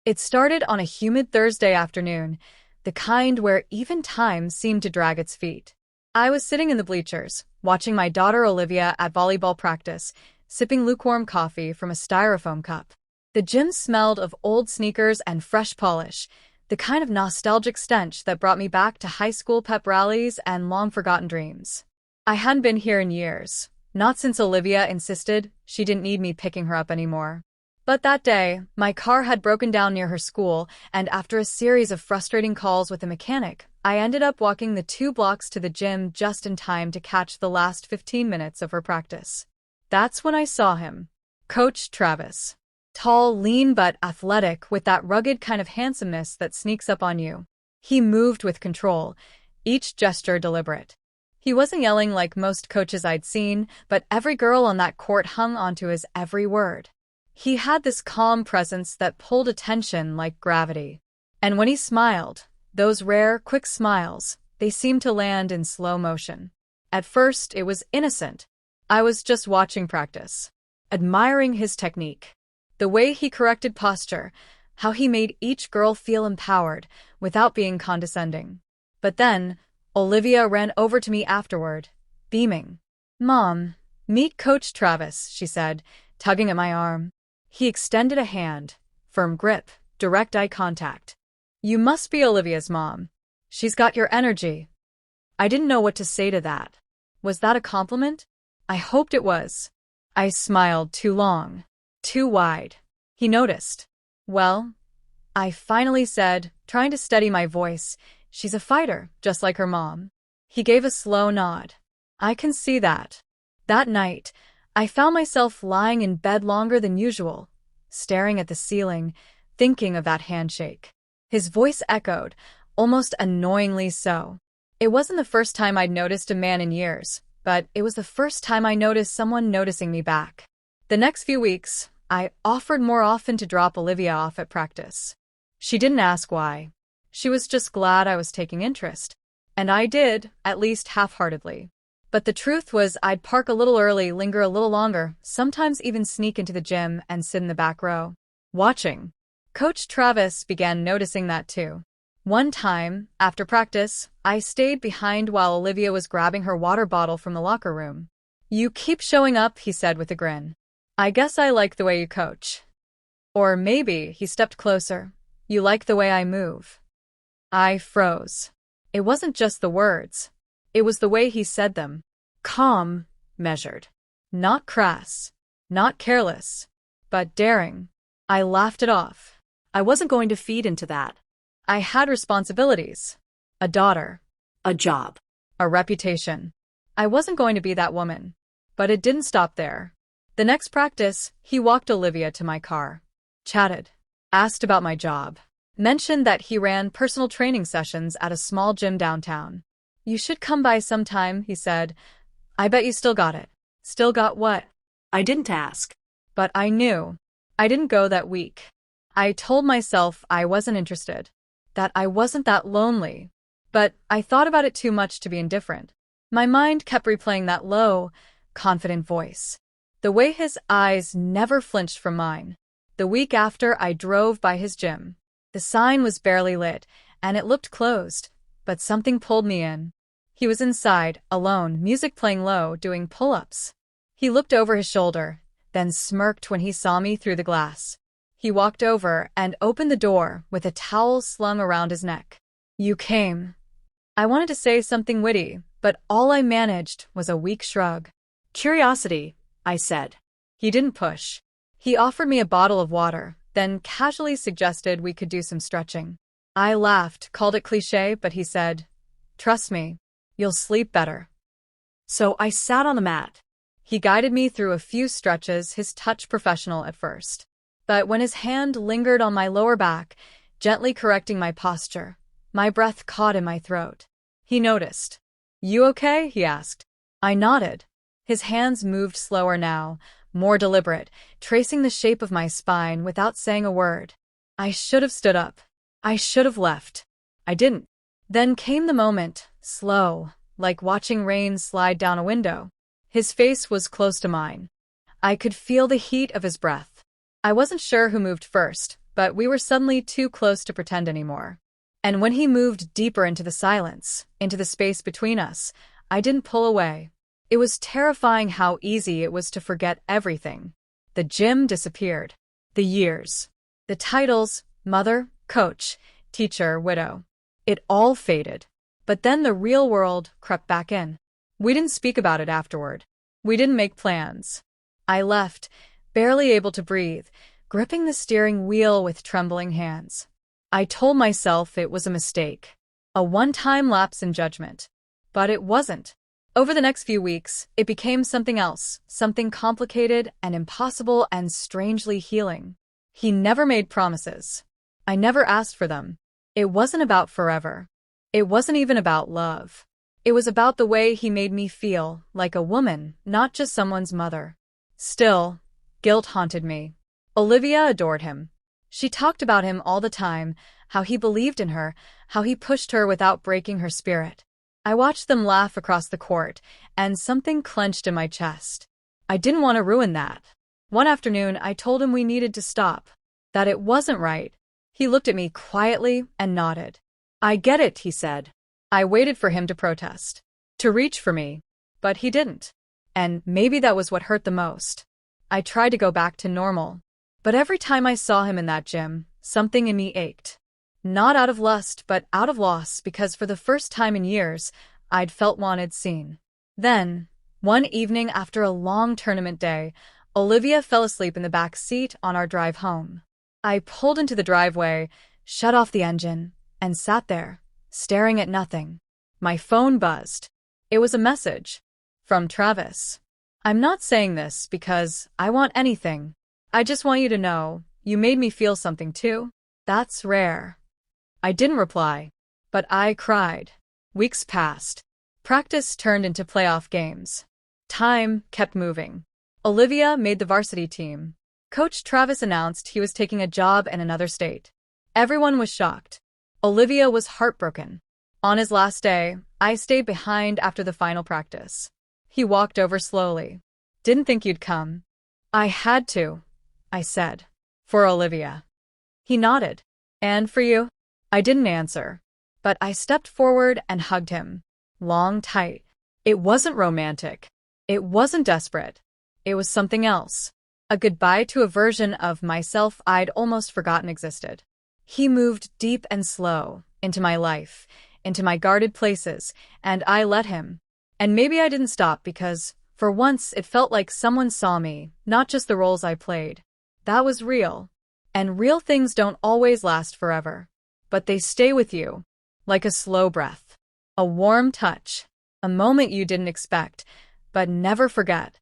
It started on a humid Thursday afternoon, the kind where even time seemed to drag its feet. I was sitting in the bleachers, watching my daughter Olivia at volleyball practice, sipping lukewarm coffee from a styrofoam cup. The gym smelled of old sneakers and fresh polish, the kind of nostalgic stench that brought me back to high school pep rallies and long-forgotten dreams. I hadn't been here in years, not since Olivia insisted she didn't need me picking her up anymore. But that day, my car had broken down near her school, and after a series of frustrating calls with the mechanic, I ended up walking the 2 blocks to the gym just in time to catch the last 15 minutes of her practice. That's when I saw him. Coach Travis. Tall, lean but athletic, with that rugged kind of handsomeness that sneaks up on you. He moved with control, each gesture deliberate. He wasn't yelling like most coaches I'd seen, but every girl on that court hung onto his every word. He had this calm presence that pulled attention like gravity. And when he smiled, those rare, quick smiles, they seemed to land in slow motion. At first, it was innocent. I was just watching practice, admiring his technique. The way he corrected posture, how he made each girl feel empowered without being condescending. But then, Olivia ran over to me afterward, beaming. "Mom, meet Coach Travis," she said, tugging at my arm. He extended a hand, firm grip, direct eye contact. "You must be Olivia's mom. She's got your energy." I didn't know what to say to that. Was that a compliment? I hoped it was. I smiled too long, too wide. He noticed. "Well," I finally said, trying to steady my voice, "she's a fighter, just like her mom." He gave a slow nod. "I can see that." That night, I found myself lying in bed longer than usual, staring at the ceiling, thinking of that handshake. His voice echoed, almost annoyingly so. It wasn't the first time I'd noticed a man in years, but it was the first time I noticed someone noticing me back. The next few weeks, I offered more often to drop Olivia off at practice. She didn't ask why. She was just glad I was taking interest. And I did, at least half-heartedly. But the truth was I'd park a little early, linger a little longer, sometimes even sneak into the gym and sit in the back row, watching. Coach Travis began noticing that too. One time, after practice, I stayed behind while Olivia was grabbing her water bottle from the locker room. "You keep showing up," he said with a grin. "I guess I like the way you coach." Or maybe, he stepped closer, "you like the way I move." I froze. It wasn't just the words. It was the way he said them. Calm, measured. Not crass. Not careless. But daring. I laughed it off. I wasn't going to feed into that. I had responsibilities. A daughter. A job. A reputation. I wasn't going to be that woman. But it didn't stop there. The next practice, he walked Olivia to my car. Chatted. Asked about my job. Mentioned that he ran personal training sessions at a small gym downtown. "You should come by sometime," he said. "I bet you still got it." Still got what? I didn't ask. But I knew. I didn't go that week. I told myself I wasn't interested. That I wasn't that lonely. But I thought about it too much to be indifferent. My mind kept replaying that low, confident voice. The way his eyes never flinched from mine. The week after, I drove by his gym. The sign was barely lit, and it looked closed. But something pulled me in. He was inside, alone, music playing low, doing pull-ups. He looked over his shoulder, then smirked when he saw me through the glass. He walked over and opened the door with a towel slung around his neck. "You came." I wanted to say something witty, but all I managed was a weak shrug. "Curiosity," I said. He didn't push. He offered me a bottle of water, then casually suggested we could do some stretching. I laughed, called it cliché, but he said, "Trust me, you'll sleep better." So I sat on the mat. He guided me through a few stretches, his touch professional at first. But when his hand lingered on my lower back, gently correcting my posture, my breath caught in my throat. He noticed. "You okay?" he asked. I nodded. His hands moved slower now, more deliberate, tracing the shape of my spine without saying a word. I should have stood up. I should have left. I didn't. Then came the moment, slow, like watching rain slide down a window. His face was close to mine. I could feel the heat of his breath. I wasn't sure who moved first, but we were suddenly too close to pretend anymore. And when he moved deeper into the silence, into the space between us, I didn't pull away. It was terrifying how easy it was to forget everything. The gym disappeared. The years. The titles, mother, coach, teacher, widow. It all faded. But then the real world crept back in. We didn't speak about it afterward. We didn't make plans. I left, barely able to breathe, gripping the steering wheel with trembling hands. I told myself it was a mistake. A one-time lapse in judgment. But it wasn't. Over the next few weeks, it became something else, something complicated and impossible and strangely healing. He never made promises. I never asked for them. It wasn't about forever. It wasn't even about love. It was about the way he made me feel, like a woman, not just someone's mother. Still, guilt haunted me. Olivia adored him. She talked about him all the time, how he believed in her, how he pushed her without breaking her spirit. I watched them laugh across the court, and something clenched in my chest. I didn't want to ruin that. One afternoon, I told him we needed to stop, that it wasn't right. He looked at me quietly and nodded. I get it, he said. I waited for him to protest, to reach for me, but he didn't. And maybe that was what hurt the most. I tried to go back to normal, but every time I saw him in that gym, something in me ached. Not out of lust, but out of loss, because for the first time in years, I'd felt wanted, seen. Then, one evening after a long tournament day, Olivia fell asleep in the back seat on our drive home. I pulled into the driveway, shut off the engine, and sat there, staring at nothing. My phone buzzed. It was a message. From Travis. I'm not saying this because I want anything. I just want you to know, you made me feel something too. That's rare. I didn't reply, but I cried. Weeks passed. Practice turned into playoff games. Time kept moving. Olivia made the varsity team. Coach Travis announced he was taking a job in another state. Everyone was shocked. Olivia was heartbroken. On his last day, I stayed behind after the final practice. He walked over slowly. Didn't think you'd come. I had to, I said. For Olivia. He nodded. And for you? I didn't answer, but I stepped forward and hugged him. Long, tight. It wasn't romantic. It wasn't desperate. It was something else. A goodbye to a version of myself I'd almost forgotten existed. He moved deep and slow into my life, into my guarded places, and I let him. And maybe I didn't stop because, for once, it felt like someone saw me, not just the roles I played. That was real. And real things don't always last forever. But they stay with you, like a slow breath, a warm touch, a moment you didn't expect, but never forget.